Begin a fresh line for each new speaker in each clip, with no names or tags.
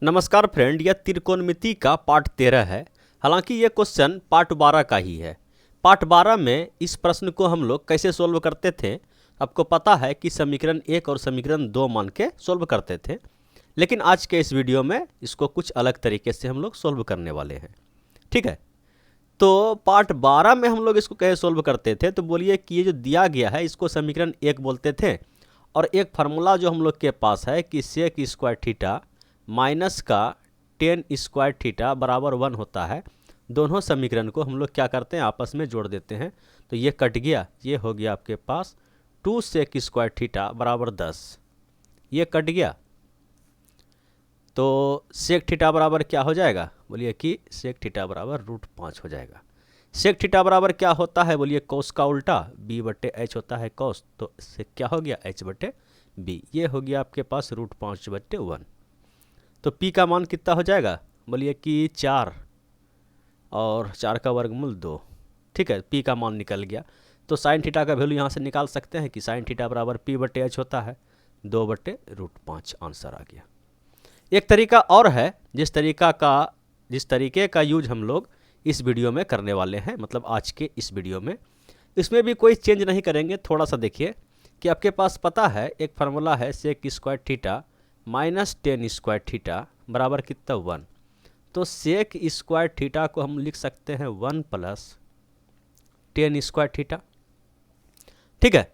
नमस्कार फ्रेंड, यह त्रिकोणमिति का पार्ट 13 है। हालांकि ये क्वेश्चन पार्ट 12 का ही है। पार्ट 12 में इस प्रश्न को हम लोग कैसे सोल्व करते थे, आपको पता है कि समीकरण 1 और समीकरण 2 मान के सोल्व करते थे। लेकिन आज के इस वीडियो में इसको कुछ अलग तरीके से हम लोग सोल्व करने वाले हैं। ठीक है, तो पार्ट 12 में हम लोग इसको कैसे सोल्व करते थे, तो बोलिए कि ये जो दिया गया है इसको समीकरण 1 बोलते थे। और एक फार्मूला जो हम लोग के पास है कि सेक स्क्वायर थीटा माइनस का टेन स्क्वायर थीटा बराबर 1 होता है। दोनों समीकरण को हम लोग क्या करते हैं, आपस में जोड़ देते हैं। तो ये कट गया, ये हो गया आपके पास 2 सेक स्क्वायर थीटा बराबर 10। ये कट गया तो सेक थीटा बराबर क्या हो जाएगा, बोलिए कि सेक थीटा बराबर √5 हो जाएगा। सेक थीटा बराबर क्या होता है, बोलिए कोस का उल्टा b/h होता है कोस, तो सेक क्या हो गया h/b। ये हो गया आपके पास √5/1। तो p का मान कितना हो जाएगा, बोलिए कि 4 और 4 का वर्गमूल 2। ठीक है, p का मान निकल गया। तो साइन थीटा का वैल्यू यहाँ से निकाल सकते हैं कि साइन थीटा बराबर p/h होता है 2/√5। आंसर आ गया। एक तरीका और है जिस तरीके का यूज हम लोग इस वीडियो में करने वाले हैं, मतलब आज के इस वीडियो में। इसमें भी कोई चेंज नहीं करेंगे। थोड़ा सा देखिए कि आपके पास पता है एक फार्मूला है sec square theta minus tan square theta बराबर कितना 1। तो सेक स्क्वायर थीटा को हम लिख सकते हैं 1 प्लस टेन स्क्वायर थीटा। ठीक है,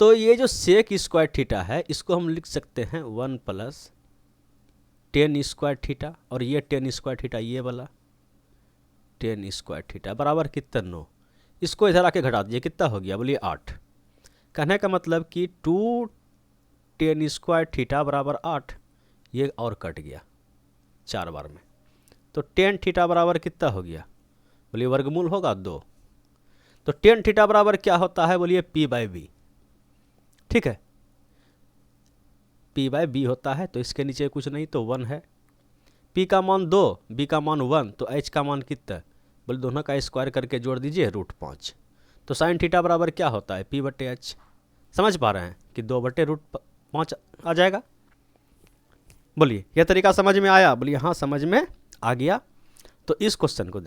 तो ये जो सेक स्क्वायर थीटा है इसको हम लिख सकते हैं 1 प्लस टेन स्क्वायर थीटा, और ये टेन स्क्वायर थीटा ये वाला टेन स्क्वायर थीटा बराबर कितना 9। इसको इधर आके घटा दीजिए, कितना हो गया, बोलिए 8। कहने का मतलब कि 2 टेन स्क्वायर थीटा बराबर 8। ये और कट गया 4 बार में। तो टेन थीटा बराबर कितना हो गया, बोलिए वर्गमूल होगा 2। तो टेन थीटा बराबर क्या होता है, बोलिए p/b। ठीक है, p/b होता है। तो इसके नीचे कुछ नहीं तो 1 है। p का मान 2, b का मान 1, तो h का मान कितना, बोले दोनों का स्क्वायर करके जोड़ दीजिए √5। तो साइन थीटा बराबर क्या होता है p/h। समझ पा रहे हैं कि 2/√5 आ जाएगा। बोलिए यह तरीका समझ में आया, बोलिए हाँ समझ में आ गया। तो इस क्वेश्चन को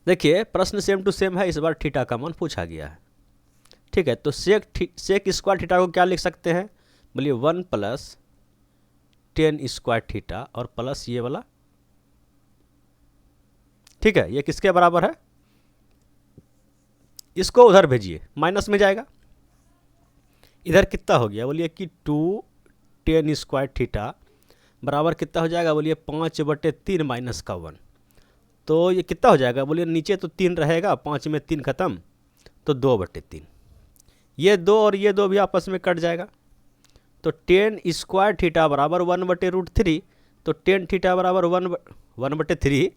देखिए, प्रश्न सेम टू सेम है। इस बार थीटा का मान पूछा गया है। ठीक है, तो सेक स्क्वायर थीटा को क्या लिख सकते हैं, बोलिए 1 प्लस टेन स्क्वायर थीटा और प्लस ये वाला। ठीक है, ये किसके बराबर है, इसको उधर भेजिए, माइनस में जाएगा। इधर कितना हो गया, बोलिए कि 2 टेन स्क्वायर थीटा बराबर कितना हो जाएगा, बोलिए 5/3 माइनस का 1। तो ये कितना हो जाएगा, बोलिए नीचे तो 3 रहेगा, 5 में 3 खत्म, तो 2/3। ये 2 और ये 2 भी आपस में कट जाएगा। तो टेन स्क्वायर थीटा बराबर 1/√3। तो टेन थीटा बराबर 1/3।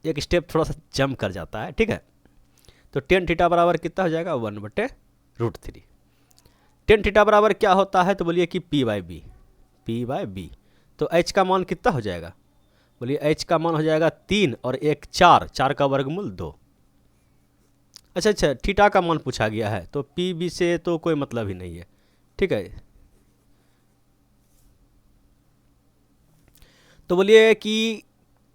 एक स्टेप थोड़ा सा जंप कर जाता है। ठीक है, तो टेन थीटा बराबर कितना हो जाएगा, 1/√3। टेन थीटा बराबर क्या होता है, तो बोलिए कि p/b। तो h का मान कितना हो जाएगा, बोलिए h का मान हो जाएगा 3 और 1 4, 4 का वर्गमूल 2। अच्छा, थीटा का मान पूछा गया है तो p/b से तो कोई मतलब ही नहीं है। ठीक है, तो बोलिए कि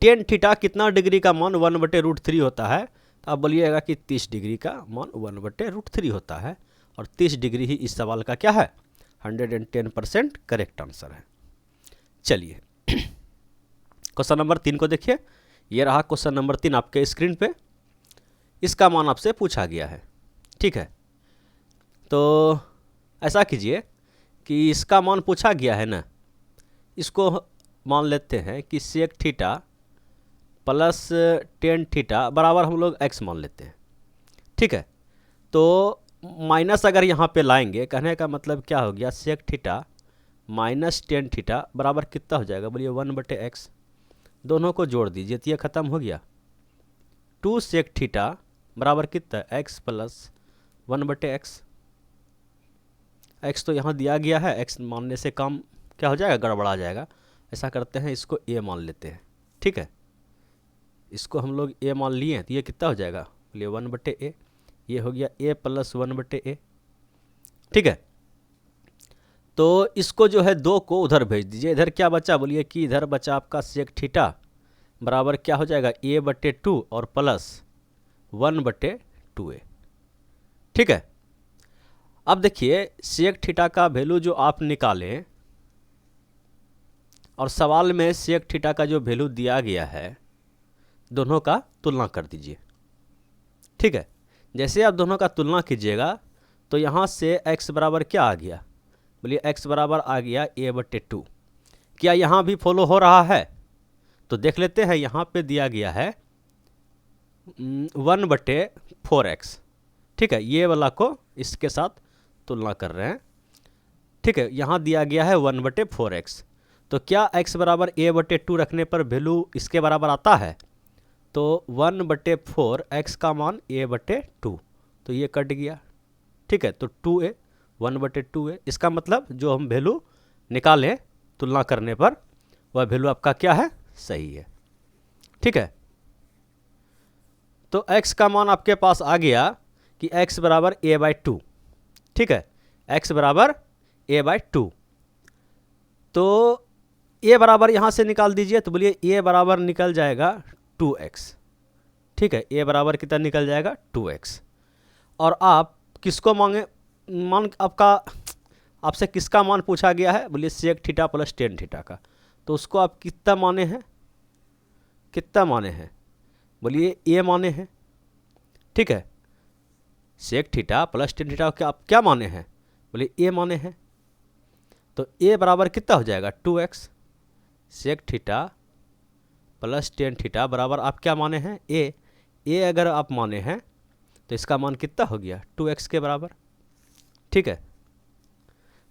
टेन थीटा कितना डिग्री का मान 1/√3 होता है। तो आप बोलिएगा कि 30 डिग्री का मान 1/√3 होता है। और 30 डिग्री ही इस सवाल का क्या है, 110% करेक्ट आंसर है। चलिए क्वेश्चन नंबर 3 को देखिए। ये रहा क्वेश्चन नंबर 3 आपके स्क्रीन पे। इसका मान आपसे पूछा गया है। ठीक है, तो ऐसा कीजिए कि इसका मान पूछा गया है ना, इसको मान लेते हैं कि sec theta plus tan theta बराबर हम लोग x मान लेते हैं। ठीक है, तो माइनस अगर यहाँ पे लाएंगे, कहने का मतलब क्या हो गया, sec theta minus tan theta बराबर कितना हो जाएगा, बोलिए 1/x। दोनों को जोड़ दीजिए तो ये ख़त्म हो गया। 2 सेक थीटा बराबर कितना, x प्लस 1/x। x तो यहाँ दिया गया है, x मानने से काम क्या हो जाएगा, गड़बड़ा जाएगा। ऐसा करते हैं, इसको a मान लेते हैं। ठीक है, इसको हम लोग a मान लिए तो ये कितना हो जाएगा, बोलिए 1/a। ये हो गया a प्लस 1/a। ठीक है, तो इसको जो है 2 को उधर भेज दीजिए। इधर क्या बचा, बोलिए कि इधर बचा आपका सेक थीटा बराबर क्या हो जाएगा, a/2 और प्लस 1/2a। ठीक है। अब देखिए सेक थीटा का वैल्यू जो आप निकालें और सवाल में सेक थीटा का जो वैल्यू दिया गया है, दोनों का तुलना कर दीजिए। ठीक है। जैसे आप दोनों का तुलना कीजिएगा तो यहाँ से x बराबर क्या आ गया, बोलिए x बराबर आ गया a/2। क्या यहाँ भी फॉलो हो रहा है? तो देख लेते हैं। यहाँ पे दिया गया है 1/4x। ठीक है, ये वाला को इसके साथ तुलना कर रहे हैं। ठीक है, यहाँ दिया गया है 1/4x। तो क्या x बराबर a/2 रखने पर वैल्यू इसके बराबर आता है? तो 1/4x का मान a/2, तो ये कट गया। ठीक है, तो 2a 1/2a। इसका मतलब जो हम वैल्यू निकालें तुलना करने पर वह वैल्यू आपका क्या है, सही है। ठीक है, तो x का मान आपके पास आ गया कि x बराबर a/2। ठीक है, x बराबर a/2। तो a बराबर यहाँ से निकाल दीजिए, तो बोलिए a बराबर निकल जाएगा 2x। ठीक है, a बराबर कितना निकल जाएगा, 2x। और आप किसको मांगे, मान आपका आपसे किसका मान पूछा गया है, बोलिए sec theta plus tan theta का। तो उसको आप कितना माने हैं, कितना माने हैं, बोलिए a माने हैं। ठीक है, sec theta plus tan theta क्या आप क्या माने हैं, बोलिए a माने हैं। तो a बराबर कितना हो जाएगा, 2x। Sec theta plus tan theta बराबर आप क्या माने हैं, a अगर आप माने हैं तो इसका मान कितना हो गया, 2x के बराबर। ठीक है,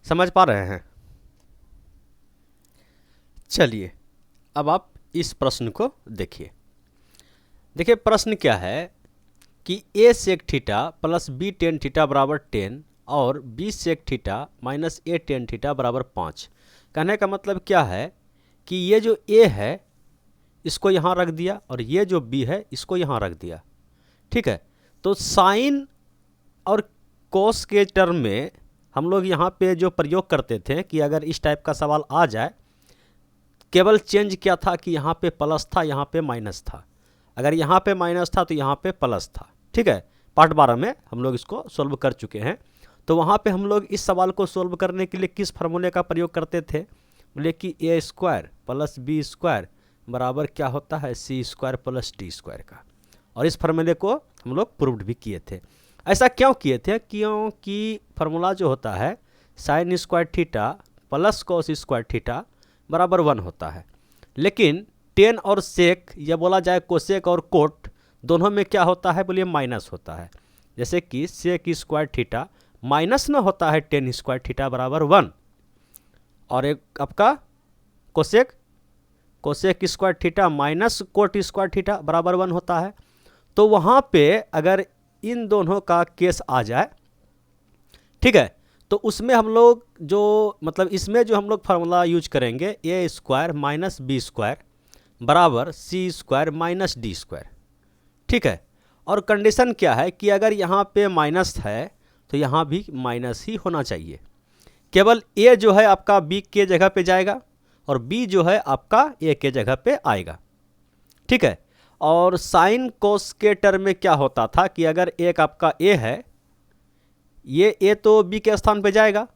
समझ पा रहे हैं? चलिए अब आप इस प्रश्न को देखिए। देखिए प्रश्न क्या है कि a sec theta plus b tan theta बराबर 10 और b sec theta minus a tan theta बराबर 5। कहने का मतलब क्या है कि ये जो a है इसको यहाँ रख दिया और ये जो b है इसको यहाँ रख दिया। ठीक है, तो साइन और कोस के टर्म में हम लोग यहाँ पे जो प्रयोग करते थे कि अगर इस टाइप का सवाल आ जाए, केवल चेंज क्या था कि यहाँ पे प्लस था, यहाँ पे माइनस था। अगर यहाँ पे माइनस था तो यहाँ पे प्लस था। ठीक है, पार्ट 12 में हम लोग इसको सोल्व कर चुके हैं। तो वहाँ पे हम लोग इस सवाल को सोल्व करने के लिए किस फार्मूले का प्रयोग करते थे, बोले कि a² प्लस b² बराबर क्या होता है, c² प्लस d² का। और इस फार्मूले को हम लोग प्रूव्ड भी किए थे। ऐसा क्यों किए थे, क्योंकि फार्मूला जो होता है sine square theta plus cos square theta बराबर 1 होता है। लेकिन टेन और सेक या बोला जाए कोसेक और कोट दोनों में क्या होता है, बोलिए माइनस होता है। जैसे कि सेक स्क्वायर थीटा माइनस ना होता है टेन स्क्वायर थीटा बराबर 1, और एक आपका cosec square theta minus cot square theta बराबर 1 होता है। तो वहाँ पे अगर इन दोनों का केस आ जाए, ठीक है, तो उसमें हम लोग जो मतलब इसमें जो हम लोग फार्मूला यूज करेंगे a² माइनस b² बराबर c² माइनस d²। ठीक है, और कंडीशन क्या है कि अगर यहाँ पे माइनस है तो यहाँ भी माइनस ही होना चाहिए। केवल a जो है आपका b के जगह पे जाएगा और b जो है आपका a के जगह पे आएगा। ठीक है, और साइन कोस के टर्म में क्या होता था कि अगर एक आपका a है, ये a तो b के स्थान पे जाएगा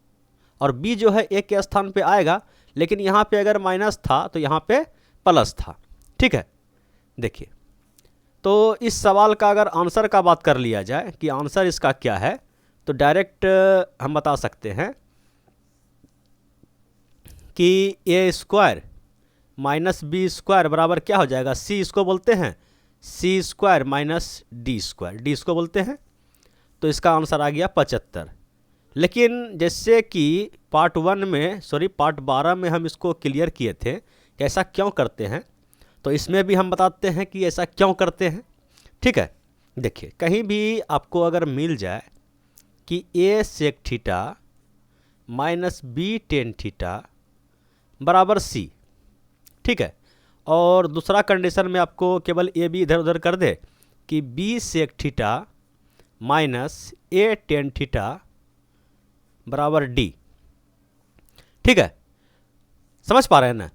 और b जो है a के स्थान पे आएगा, लेकिन यहाँ पे अगर माइनस था तो यहाँ पे प्लस था। ठीक है, देखिए तो इस सवाल का अगर आंसर का बात कर लिया जाए कि आंसर इसका क्या है, तो डायरेक्ट हम बता सकते हैं कि a² माइनस b² बराबर क्या हो जाएगा, c इसको बोलते हैं c² माइनस d², d इसको बोलते हैं। तो इसका आंसर आ गया 75। लेकिन जैसे कि पार्ट 12 में हम इसको क्लियर किए थे कि ऐसा क्यों करते हैं, तो इसमें भी हम बताते हैं कि ऐसा क्यों करते हैं। ठीक है, देखिए कहीं भी आपको अगर मिल जाए कि a sec theta minus b tan theta बराबर c, ठीक है, और दूसरा कंडीशन में आपको केवल a b इधर उधर कर दे कि b sec theta minus a tan theta बराबर d, ठीक है, समझ पा रहे हैं ना।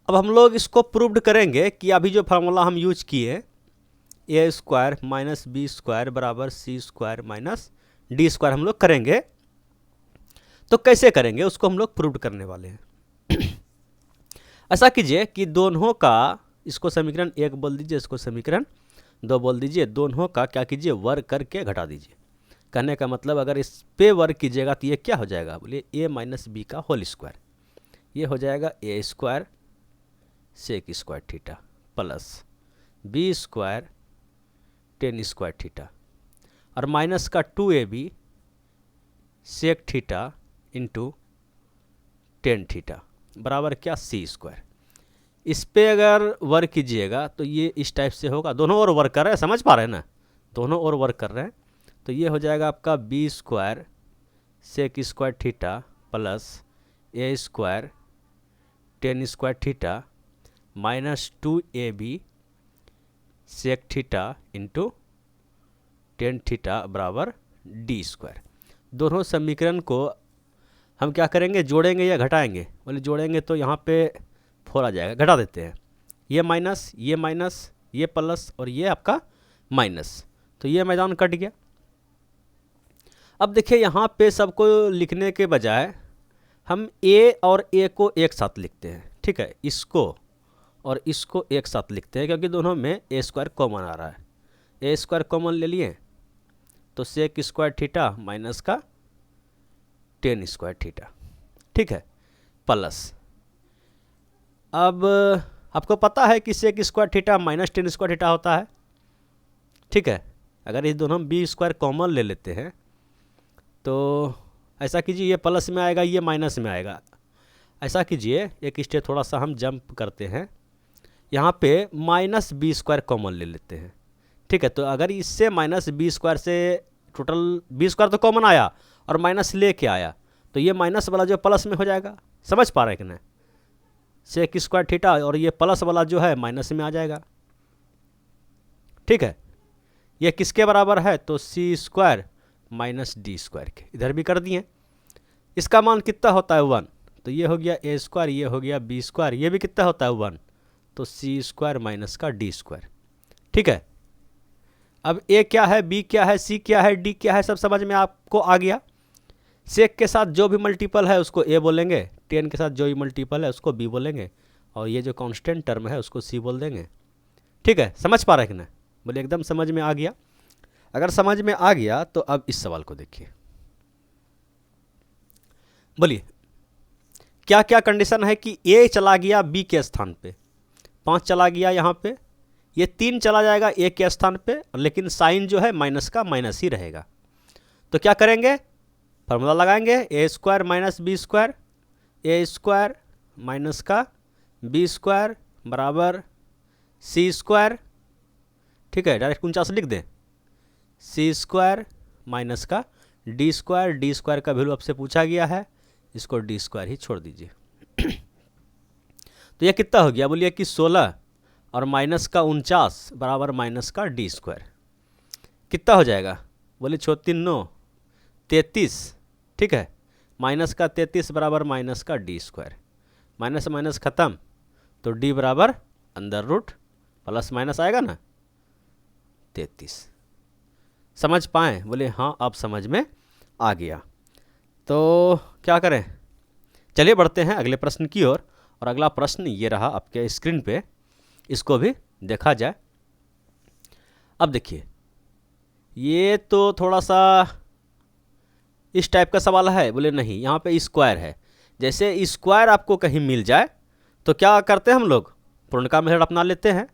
अब हम लोग इसको प्रूव्ड करेंगे कि अभी जो फार्मूला हम यूज किए ए स्क्वायर माइनस बी स्क्वायर बराबर सी स्क्वायर माइनस डी स्क्वायर हम लोग करेंगे। तो कैसे करेंगे उसको हम लोग प्रूव्ड करने वाले हैं। ऐसा कीजिए कि दोनों का, इसको समीकरण 1 बोल दीजिए, इसको समीकरण 2 बोल दीजिए, दोनों का क्या कीजिए वर्ग करके घटा दीजिए। कहने का मतलब अगर इस पे वर्ग कीजिएगा तो ये क्या हो जाएगा, बोलिए ए माइनस बी का होल स्क्वायर, ये हो जाएगा A square sec square theta plus B square tan square theta और माइनस का 2ab sec theta into tan theta बराबर क्या सी स्क्वायर। इस पे अगर वर्क कीजिएगा तो ये इस टाइप से होगा, दोनों ओर वर्क कर रहे हैं, समझ पा रहे हैं ना, दोनों ओर वर्क कर रहे हैं। तो ये हो जाएगा आपका B square sec square theta plus A square tan square theta minus 2ab sec theta into tan theta बराबर डी स्क्वायर। दोनों समीकरण को हम क्या करेंगे, जोड़ेंगे या घटाएंगे, बोले जोड़ेंगे तो यहाँ पे 4 आ जाएगा, घटा देते हैं, ये माइनस ये प्लस और ये आपका माइनस, तो ये मैदान कट गया। अब देखिए यहाँ पे सबको लिखने के बजाय हम ए और ए को एक साथ लिखते हैं, ठीक है, इसको और इसको एक साथ लिखते हैं क्योंकि दोनों में ए स्क्वायर कॉमन आ रहा है। ए स्क्वायर कॉमन ले लिए तो सेक स्क्वायर थीटा माइनस का टेन स्क्वायर थीटा, ठीक है, प्लस अब आपको पता है कि sec square theta minus tan square theta होता है, ठीक है। अगर इस दोनों बी स्क्वायर कॉमन ले लेते हैं तो ऐसा कीजिए, ये प्लस में आएगा ये माइनस में आएगा। ऐसा कीजिए एक स्टेप थोड़ा सा हम जंप करते हैं, यहाँ पे माइनस बी स्क्वायर कॉमन ले लेते हैं, ठीक है। तो अगर इससे माइनस बी स्क्वायर से टोटल बी स्क्वायर तो कॉमन आया और माइनस ले के आया तो ये माइनस वाला जो प्लस में हो जाएगा, समझ पा रहे हैं कि नहीं, सेक स्क्वायर थीटा और ये प्लस वाला जो है माइनस में आ जाएगा, ठीक है। ये किसके बराबर है, तो सी स्क्वायर माइनस डी स्क्वायर के, इधर भी कर दिए। इसका मान कितना होता है 1, तो ये हो गया ए स्क्वायर, ये हो गया बी स्क्वायर, ये भी कितना होता है 1, तो सी स्क्वायर माइनस का डी स्क्वायर, ठीक है। अब ए क्या है, बी क्या है, सी क्या है, डी क्या है, सब समझ में आपको आ गया। सेक के साथ जो भी मल्टीपल है उसको ए बोलेंगे, टेन के साथ जो भी मल्टीपल है उसको बी बोलेंगे और ये जो कांस्टेंट टर्म है उसको सी बोल देंगे, ठीक है। समझ पा रहे हैं कि ना, बोले एकदम समझ में आ गया। अगर समझ में आ गया तो अब इस सवाल को देखिए, बोलिए क्या क्या कंडीशन है कि ए चला गया बी के स्थान पे, 5 चला गया यहाँ पे, ये 3 चला जाएगा ए के स्थान पे, लेकिन साइन जो है माइनस का माइनस ही रहेगा। तो क्या करेंगे, फार्मूला लगाएंगे, ए स्क्वायर माइनस बी स्क्वायर, ए स्क्वायर माइनस का बी स्क्वायर बराबर सी स्क्वायर, ठीक है, डायरेक्ट 49 लिख दें, सी स्क्वायर माइनस का डी स्क्वायर का वैल्यू आपसे पूछा गया है, इसको डी स्क्वायर ही छोड़ दीजिए। तो ये कितना हो गया, बोलिए कि 16 और माइनस का 49 बराबर माइनस का डी स्क्वायर, कितना हो जाएगा, बोलिए 36 33, ठीक है, माइनस का 33 बराबर माइनस का डी स्क्वायर, माइनस माइनस ख़त्म तो डी बराबर अंदर रूट प्लस माइनस आएगा ना 33। समझ पाएँ, बोले हाँ अब समझ में आ गया। तो क्या करें, चलिए बढ़ते हैं अगले प्रश्न की ओर। और अगला प्रश्न ये रहा आपके स्क्रीन पे, इसको भी देखा जाए। अब देखिए ये तो थोड़ा सा इस टाइप का सवाल है, बोले नहीं यहाँ पे स्क्वायर है, जैसे स्क्वायर आपको कहीं मिल जाए तो क्या करते हैं हम लोग, पूर्णिका मेथड अपना लेते हैं।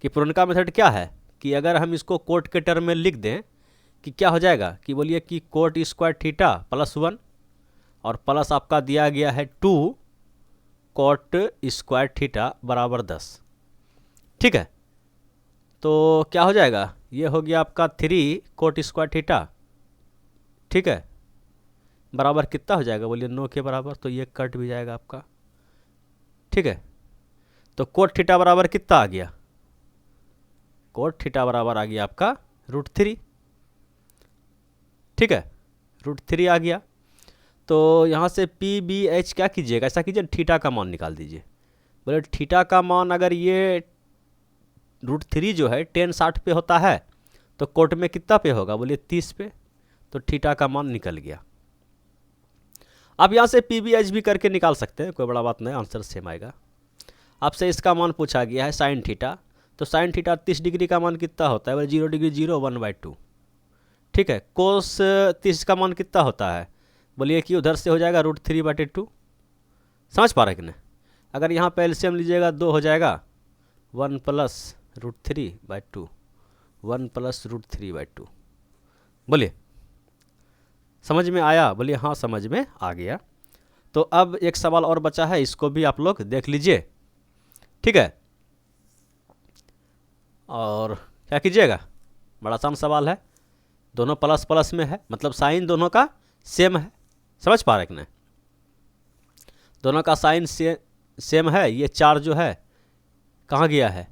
कि पूर्णिका मेथड क्या है कि अगर हम इसको कोट के टर्म में लिख दें कि क्या हो जाएगा, कि बोलिए कि कोट स्क्वायर थीटा प्लस 1 और प्लस आपका दिया गया है 2 कोट स्क्वायर थीटा बराबर 10, ठीक है। तो क्या हो जाएगा, ये हो गया आपका 3 कोट स्क्वायर थीटा, ठीक है, बराबर कितना हो जाएगा, बोलिए 9 के बराबर, तो ये कट भी जाएगा आपका, ठीक है। तो कोट थीटा बराबर कितना आ गया, कोट थीटा बराबर आ गया आपका √3, ठीक है, √3 आ गया। तो यहाँ से पी बी एच क्या कीजिएगा, ऐसा कीजिए थीटा का मान निकाल दीजिए। बोले थीटा का मान अगर ये √3 जो है tan 60 पे होता है तो कोट में कितना पे होगा, बोलिए 30 पे। तो थीटा का मान निकल गया। अब यहाँ से पी बी एच भी करके निकाल सकते हैं, कोई बड़ा बात नहीं, आंसर सेम आएगा। आपसे इसका मान पूछा गया है साइन थीटा, तो साइन थीटा 30 डिग्री का मान कितना होता है, बोले 0 डिग्री 0 1/2। ठीक है, कोस 30 का मान कितना होता है, बोलिए कि उधर से हो जाएगा √3/2। समझ पा रहे कि नहीं। अगर यहाँ पे एलसीएम लीजिएगा 2 हो जाएगा 1 + √3/2, 1 + √3/2। बोलिए समझ में आया, बोलिए हाँ समझ में आ गया। तो अब एक सवाल और बचा है, इसको भी आप लोग देख लीजिए। ठीक है, और क्या कीजिएगा, बड़ा आसान सवाल है, दोनों प्लस प्लस में है, मतलब साइन दोनों का सेम है। समझ पा रहे कि नहीं, दोनों का साइन सेम है। ये 4 जो है कहाँ गया है,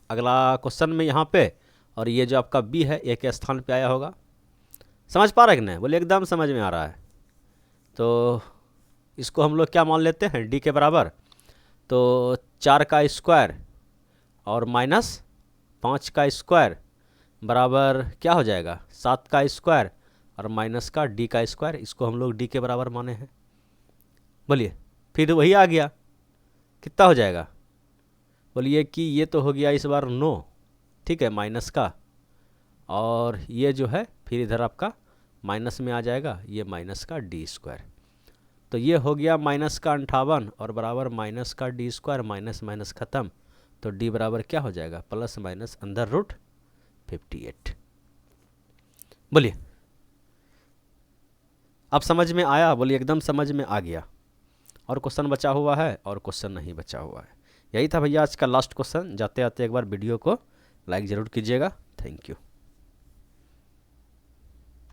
अगला क्वेश्चन में यहाँ पे, और ये जो आपका बी है एक स्थान पे आया होगा। समझ पा रहे कि नहीं, बोले एकदम समझ में आ रहा है। तो इसको हम लोग क्या मान लेते हैं, डी के बराबर। तो 4 का स्क्वायर और -5 का स्क्वायर बराबर क्या हो जाएगा, 7 का स्क्वायर और माइनस का डी का स्क्वायर। इसको हम लोग डी के बराबर माने हैं। बोलिए फिर वही आ गया, कितना हो जाएगा, बोलिए कि ये तो हो गया इस बार 9, ठीक है, माइनस का, और ये जो है फिर इधर आपका माइनस में आ जाएगा, ये माइनस का डी स्क्वायर। तो ये हो गया माइनस का 58 और बराबर माइनस का डी स्क्वायर, माइनस माइनस ख़त्म। तो डी बराबर क्या हो जाएगा, प्लस माइनस अंदर रूट 58। बोलिए अब समझ में आया, बोलिए एकदम समझ में आ गया। और क्वेश्चन बचा हुआ है, और क्वेश्चन नहीं बचा हुआ है। यही था भैया आज का लास्ट क्वेश्चन। जाते आते एक बार वीडियो को लाइक ज़रूर कीजिएगा। Thank you.